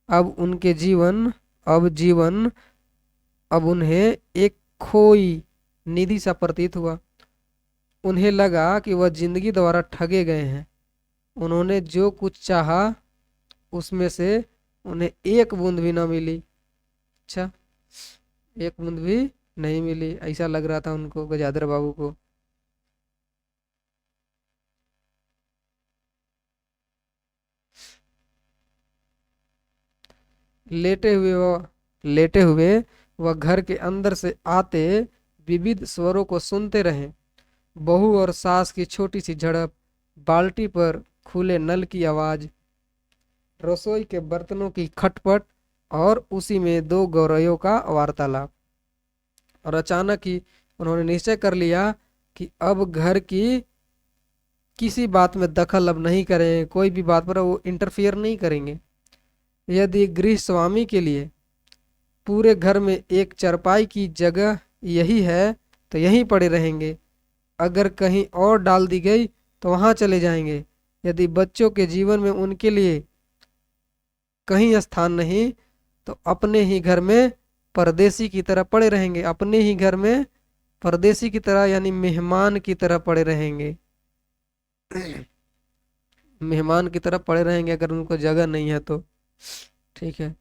अब उनके जीवन अब जीवन अब उन्हें एक खोई निधि सा प्रतीत हुआ। उन्हें लगा कि वह जिंदगी द्वारा ठगे गए हैं। उन्होंने जो कुछ चाहा उसमें से उन्हें एक बूंद भी न मिली। अच्छा, एक बूंद भी नहीं मिली, ऐसा लग रहा था उनको, गजाधर बाबू को। लेटे हुए वह घर के अंदर से आते विविध स्वरों को सुनते रहे। बहू और सास की छोटी सी झड़प, बाल्टी पर खुले नल की आवाज, रसोई के बर्तनों की खटपट, और उसी में दो गौरवों का वार्तालाप। और अचानक ही उन्होंने निश्चय कर लिया कि अब घर की किसी बात में दखल अब नहीं करेंगे, कोई भी बात पर वो इंटरफियर नहीं करेंगे। यदि गृह स्वामी के लिए पूरे घर में एक चरपाई की जगह यही है तो यहीं पड़े रहेंगे। अगर कहीं और डाल दी गई तो वहां चले जाएंगे। यदि बच्चों के जीवन में उनके लिए कहीं स्थान नहीं तो अपने ही घर में परदेसी की तरह पड़े रहेंगे, अपने ही घर में परदेसी की तरह यानी मेहमान की तरह पड़े रहेंगे। मेहमान की तरह पड़े रहेंगे अगर उनको जगह नहीं है तो। ठीक है।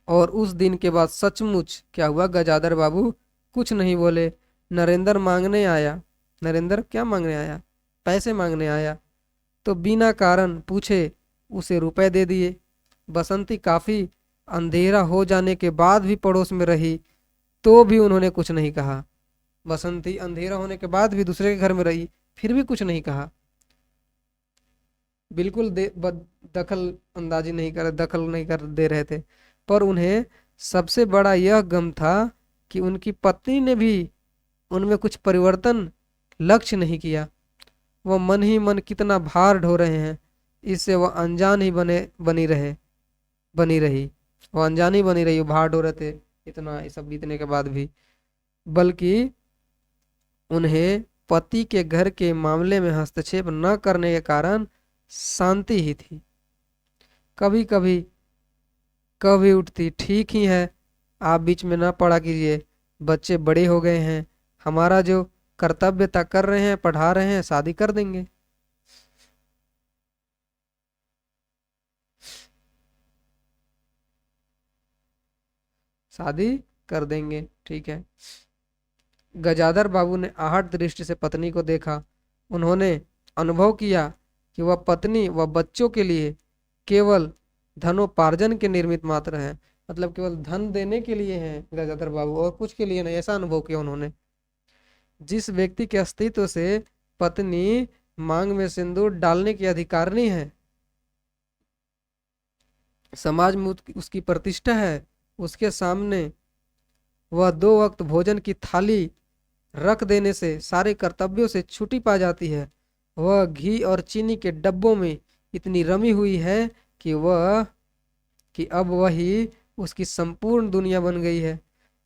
और उस दिन के बाद सचमुच क्या हुआ, गजाधर बाबू कुछ नहीं बोले। नरेंद्र मांगने आया। नरेंद्र क्या मांगने आया? पैसे मांगने आया। तो बिना कारण पूछे उसे रुपए दे दिए। बसंती काफी अंधेरा हो जाने के बाद भी पड़ोस में रही तो भी उन्होंने कुछ नहीं कहा। बसंती अंधेरा होने के बाद भी दूसरे के घर में रही, फिर भी कुछ नहीं कहा। बिल्कुल दखल अंदाजी नहीं कर दखल नहीं कर दे रहे थे। पर उन्हें सबसे बड़ा यह गम था कि उनकी पत्नी ने भी उनमें कुछ परिवर्तन लक्ष्य नहीं किया। वह मन ही मन कितना भार ढो रहे हैं, इससे वह अनजान ही बनी रही। वह अनजान ही बनी रही, वो भार ढो रहे थे इतना ये सब बीतने के बाद भी। बल्कि उन्हें पति के घर के मामले में हस्तक्षेप न करने के कारण शांति ही थी। कभी कभी कभी उठती, ठीक ही है, आप बीच में ना पड़ा कीजिए, बच्चे बड़े हो गए हैं, हमारा जो कर्तव्यता कर रहे हैं, पढ़ा रहे हैं, शादी कर देंगे। शादी कर देंगे, ठीक है। गजाधर बाबू ने आहट दृष्टि से पत्नी को देखा। उन्होंने अनुभव किया कि वह पत्नी व बच्चों के लिए केवल धनोपार्जन के निर्मित मात्र है, मतलब केवल धन देने के लिए हैं गजाधर बाबू, और कुछ के लिए नहीं, ऐसा अनुभव किया उन्होंने। जिस व्यक्ति के अस्तित्व से पत्नी मांग में सिंदूर डालने की अधिकारिणी है, समाज में उसकी प्रतिष्ठा है, उसके सामने वह 2 वक्त भोजन की थाली रख देने से सारे कर्तव्यों से छुट्टी पा जाती है। वह घी और चीनी के डब्बों में इतनी रमी हुई है कि अब वही उसकी संपूर्ण दुनिया बन गई है।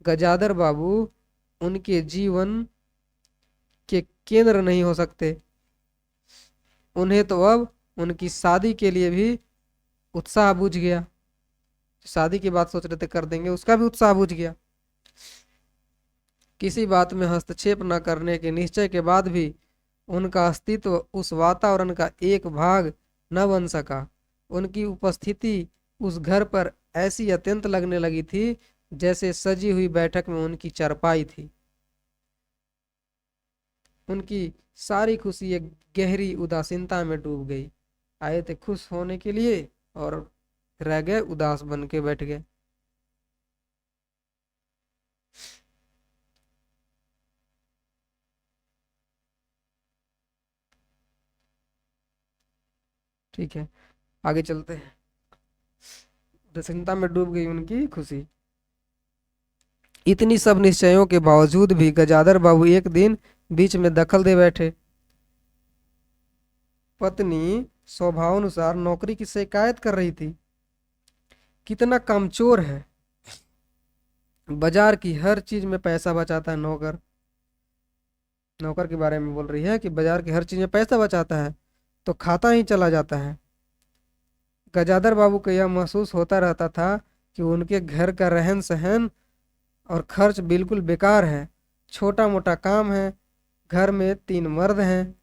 गजाधर बाबू उनके जीवन के केंद्र नहीं हो सकते। उन्हें तो अब उनकी शादी के लिए भी उत्साह बुझ गया। शादी की बात सोच रहे थे कर देंगे, उसका भी उत्साह बुझ गया। किसी बात में हस्तक्षेप न करने के निश्चय के बाद भी उनका अस्तित्व उस वातावरण का एक भाग न बन सका। उनकी उपस्थिति उस घर पर ऐसी अत्यंत लगने लगी थी जैसे सजी हुई बैठक में उनकी चारपाई थी। उनकी सारी खुशी एक गहरी उदासीनता में डूब गई। आए थे खुश होने के लिए और रह गए उदास बन के बैठ गए। ठीक है, आगे चलते हैं। उदासीनता में डूब गई उनकी खुशी। इतनी सब निश्चयों के बावजूद भी गजाधर बाबू एक दिन बीच में दखल दे बैठे। पत्नी स्वभावानुसार नौकरी की शिकायत कर रही थी। कितना कामचोर है, बाजार की हर चीज में पैसा बचाता है। नौकर नौकर के बारे में बोल रही है कि बाजार की हर चीज में पैसा बचाता है तो खाता ही चला जाता है। गजाधर बाबू को यह महसूस होता रहता था कि उनके घर का रहन सहन और खर्च बिल्कुल बेकार है। छोटा मोटा काम है, घर में 3 मर्द हैं,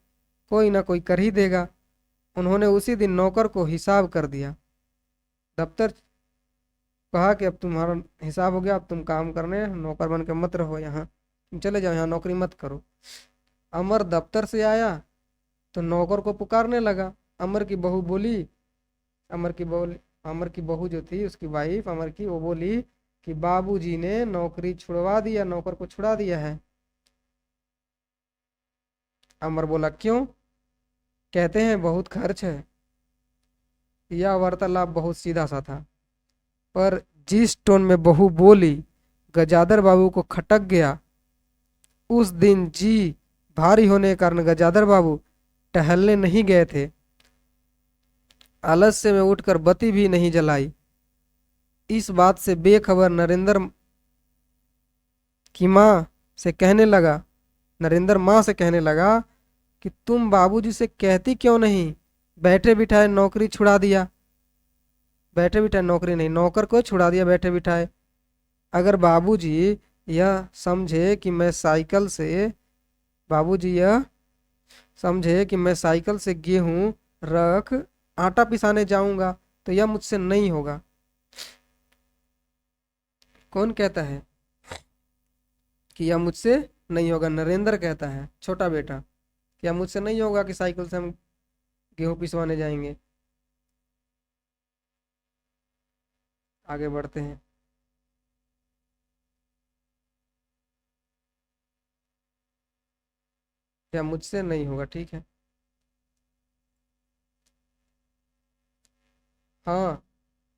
कोई ना कोई कर ही देगा। उन्होंने उसी दिन नौकर को हिसाब कर दिया। दफ्तर कहा कि अब तुम्हारा हिसाब हो गया, अब तुम काम करने, नौकर बन के मत रहो यहाँ, तुम चले जाओ, यहाँ नौकरी मत करो। अमर दफ्तर से आया तो नौकर को पुकारने लगा। अमर की बहू बोली, अमर की बहू जो थी उसकी वाइफ अमर की, वो बोली कि बाबूजी ने नौकरी छुड़वा दिया, नौकर को छुड़ा दिया है। अमर बोला क्यों? कहते हैं बहुत खर्च है। यह वार्तालाप बहुत सीधा सा था, पर जिस टोन में बहू बोली गजाधर बाबू को खटक गया। उस दिन जी भारी होने के कारण गजाधर बाबू टहलने नहीं गए थे। आलस्य में उठकर बत्ती भी नहीं जलाई। इस बात से बेखबर नरेंद्र माँ से कहने लगा कि तुम बाबूजी से कहती क्यों नहीं, बैठे बिठाए नौकरी छुड़ा दिया। बैठे बिठाए नौकरी नहीं, नौकर को छुड़ा दिया बैठे बिठाए। अगर बाबूजी यह समझे कि मैं साइकिल से बाबूजी यह समझे कि मैं साइकिल से गेहूं रख आटा पिसाने जाऊंगा तो यह मुझसे नहीं होगा। कौन कहता है कि यह मुझसे नहीं होगा? नरेंद्र कहता है, छोटा बेटा, कि यह मुझसे नहीं होगा कि साइकिल से हम गेहूं पिसवाने जाएंगे। आगे बढ़ते हैं। यह मुझसे नहीं होगा, ठीक है। हाँ,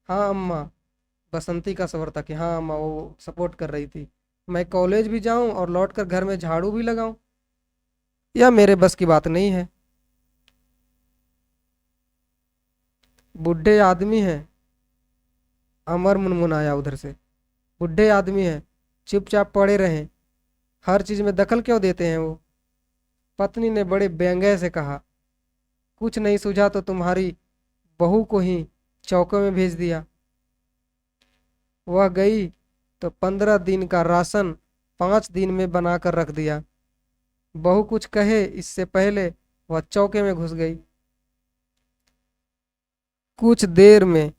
हाँ अम्मा। बसंती का स्वर था कि हाँ अम्मा, वो सपोर्ट कर रही थी। मैं कॉलेज भी जाऊं और लौटकर घर में झाड़ू भी लगाऊं, यह मेरे बस की बात नहीं है। बूढ़े आदमी हैं, अमर मुनमुनाया उधर से। बूढ़े आदमी हैं, चुपचाप पड़े रहें, हर चीज में दखल क्यों देते हैं वो? पत्नी ने बड़े व्यंग्य से कहा। कुछ नहीं सूझा तो तुम्हारी बहू को ही चौके में भेज दिया। वह गई तो 15 दिन का राशन 5 दिन में बनाकर रख दिया। बहू कुछ कहे इससे पहले वह चौके में घुस गई। कुछ देर में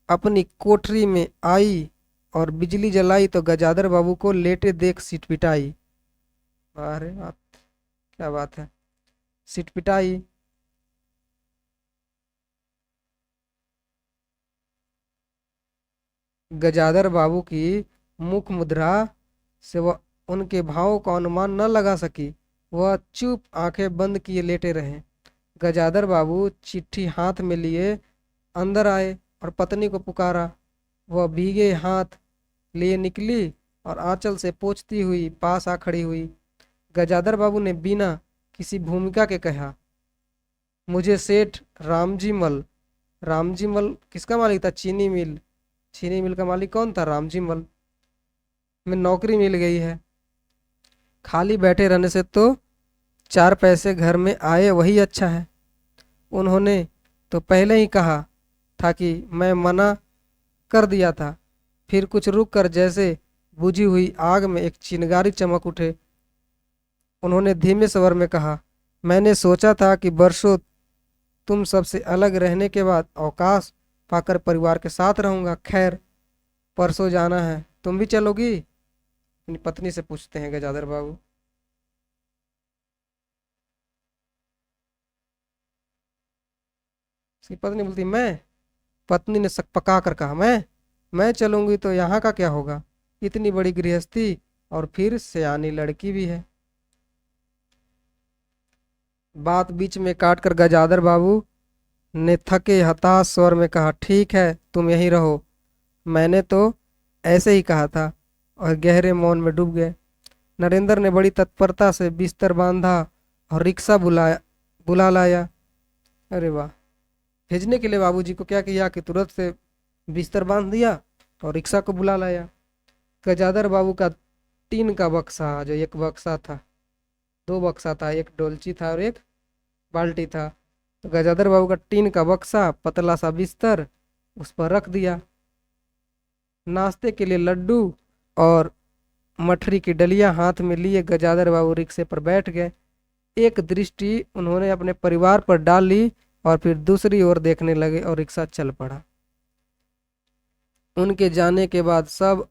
अपनी कोठरी में आई और बिजली जलाई तो गजाधर बाबू को लेटे देख सिटपिटाई। अरे बात, क्या बात है, सिटपिटाई। गजाधर बाबू की मुख मुद्रा से वह उनके भावों का अनुमान न लगा सकी। वह चुप आंखें बंद किए लेटे रहे। गजाधर बाबू चिट्ठी हाथ में लिए अंदर आए और पत्नी को पुकारा। वह भीगे हाथ लिए निकली और आंचल से पोंछती हुई पास आ खड़ी हुई। गजाधर बाबू ने बिना किसी भूमिका के कहा, मुझे सेठ रामजी मल। रामजी मल किसका मालिक था? चीनी मिल। चीनी मिल का मालिक कौन था? रामजी मल। में नौकरी मिल गई है। खाली बैठे रहने से तो 4 पैसे घर में आए वही अच्छा है। उन्होंने तो पहले ही कहा था कि मैं मना कर दिया था। फिर कुछ रुक कर जैसे बुझी हुई आग में एक चिनगारी चमक उठे। उन्होंने धीमे स्वर में कहा, मैंने सोचा था कि बरसों तुम सबसे अलग रहने के बाद अवकाश पाकर परिवार के साथ रहूंगा। खैर, परसों जाना है, तुम भी चलोगी? अपनी पत्नी से पूछते हैं गजाधर बाबू। उसकी पत्नी बोलती, मैं? पत्नी ने सक पका कर कहा, मैं चलूंगी तो यहाँ का क्या होगा? इतनी बड़ी गृहस्थी और फिर सयानी लड़की भी है। बात बीच में काट कर गजाधर बाबू ने थके हताश स्वर में कहा, ठीक है तुम यहीं रहो, मैंने तो ऐसे ही कहा था, और गहरे मौन में डूब गए। नरेंद्र ने बड़ी तत्परता से बिस्तर बांधा और रिक्शा बुला लाया। अरे वाह! भेजने के लिए बाबूजी को क्या किया कि तुरंत से बिस्तर बांध दिया और रिक्शा को बुला लाया। गजाधर बाबू का टीन का बक्सा, जो एक बक्सा था, 2 बक्सा था, एक डोलची था और एक बाल्टी था। तो गजाधर बाबू का टीन का बक्सा, पतला सा बिस्तर, उस पर रख दिया। नाश्ते के लिए लड्डू और मठरी की डलिया हाथ में लिए गजाधर बाबू रिक्शे पर बैठ गए। एक दृष्टि उन्होंने अपने परिवार पर डाल ली और फिर दूसरी ओर देखने लगे और रिक्शा चल पड़ा। उनके जाने के बाद सब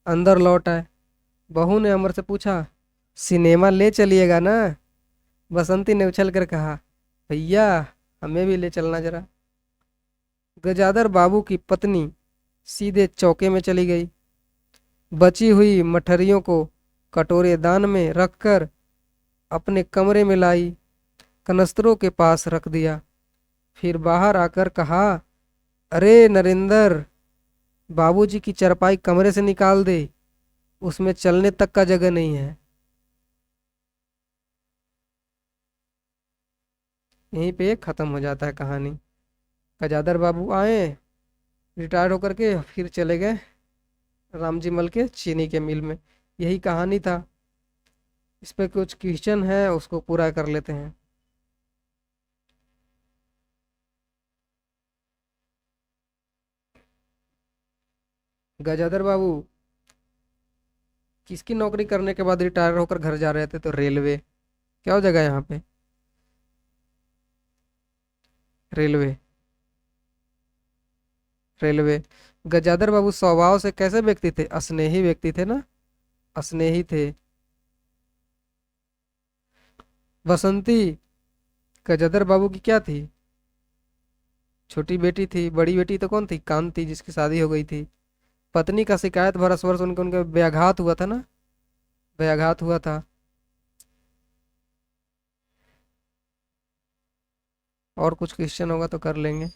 अंदर लौट आए। बहू ने अमर से पूछा, सिनेमा ले चलिएगा ना? बसंती ने उछल कर कहा, भैया हमें भी ले चलना जरा। गजाधर बाबू की पत्नी सीधे चौके में चली गई। बची हुई मठरियों को कटोरे दान में रखकर अपने कमरे में लाई, कनस्तरों के पास रख दिया। फिर बाहर आकर कहा, अरे नरेंद्र, बाबूजी की चारपाई कमरे से निकाल दे, उसमें चलने तक का जगह नहीं है। यहीं पे खत्म हो जाता है कहानी। गजाधर बाबू आए रिटायर्ड होकर के, फिर चले गए रामजी मल के चीनी के मिल में। यही कहानी था। इस पे कुछ क्वेश्चन है, उसको पूरा कर लेते हैं। गजाधर बाबू किसकी नौकरी करने के बाद रिटायर होकर घर जा रहे थे? तो रेलवे। क्या हो जाएगा यहाँ पे? रेलवे। रेलवे। गजाधर बाबू स्वभाव से कैसे व्यक्ति थे? स्नेही व्यक्ति थे ना, स्नेही थे। बसंती गजाधर बाबू की क्या थी? छोटी बेटी थी। बड़ी बेटी तो कौन थी? कांति, जिसकी शादी हो गई थी। पत्नी का शिकायत भरा स्वर सुनकर उनका व्याघात हुआ था ना, व्याघात हुआ था। और कुछ क्वेश्चन होगा तो कर लेंगे।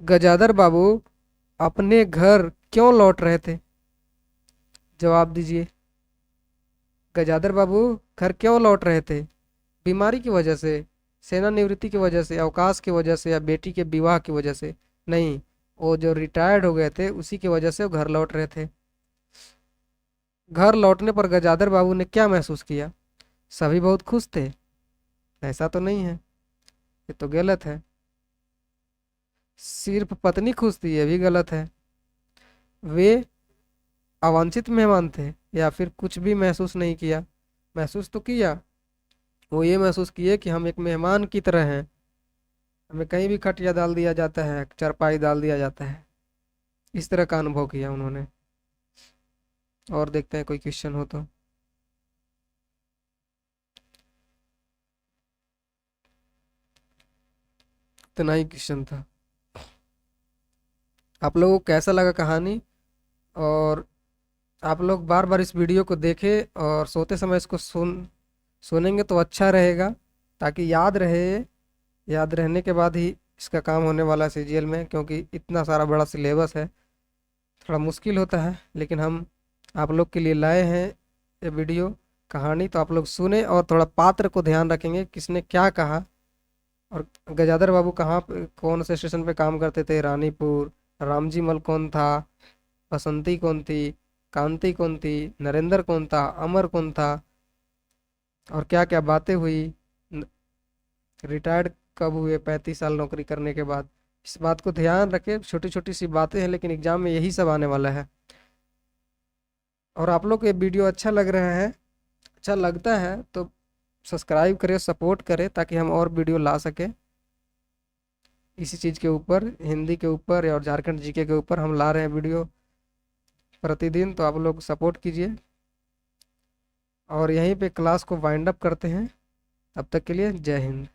गजाधर बाबू अपने घर क्यों लौट रहे थे? जवाब दीजिए। गजाधर बाबू घर क्यों लौट रहे थे? बीमारी की वजह से, सेवानिवृत्ति की वजह से, अवकाश की वजह से, या बेटी के विवाह की वजह से? नहीं, वो जो रिटायर्ड हो गए थे उसी की वजह से वो घर लौट रहे थे। घर लौटने पर गजाधर बाबू ने क्या महसूस किया? सभी बहुत खुश थे? ऐसा तो नहीं है, ये तो गलत है। सिर्फ पत्नी खुश थी, ये भी गलत है। वे अवांछित मेहमान थे या फिर कुछ भी महसूस नहीं किया? महसूस तो किया। वो ये महसूस किए कि हम एक मेहमान की तरह हैं, हमें कहीं भी खटिया डाल दिया जाता है, चारपाई डाल दिया जाता है। इस तरह का अनुभव किया उन्होंने। और देखते हैं कोई क्वेश्चन हो तो। इतना ही क्वेश्चन था। आप लोगों को कैसा लगा कहानी? और आप लोग बार बार इस वीडियो को देखें और सोते समय इसको सुनेंगे तो अच्छा रहेगा, ताकि याद रहे। याद रहने के बाद ही इसका काम होने वाला है सीजीएल में, क्योंकि इतना सारा बड़ा सिलेबस है, थोड़ा मुश्किल होता है। लेकिन हम आप लोग के लिए लाए हैं ये वीडियो कहानी, तो आप लोग सुने और थोड़ा पात्र को ध्यान रखेंगे, किसने क्या कहा। और गजाधर बाबू कहाँ पे, कौन से स्टेशन पे काम करते थे? रानीपुर। रामजी मल कौन था? बसंती कौन थी? कांति कौन थी? नरेंद्र कौन था? अमर कौन था? और क्या क्या बातें हुई? रिटायर्ड कब हुए? 35 साल नौकरी करने के बाद। इस बात को ध्यान रखें, छोटी छोटी सी बातें हैं लेकिन एग्जाम में यही सब आने वाला है। और आप लोग को ये वीडियो अच्छा लग रहा है, अच्छा लगता है तो सब्सक्राइब करें, सपोर्ट करें, ताकि हम और वीडियो ला सकें इसी चीज़ के ऊपर, हिंदी के ऊपर और झारखंड जीके के ऊपर हम ला रहे हैं वीडियो प्रतिदिन। तो आप लोग सपोर्ट कीजिए। और यहीं पे क्लास को वाइंड अप करते हैं। तब तक के लिए जय हिंद।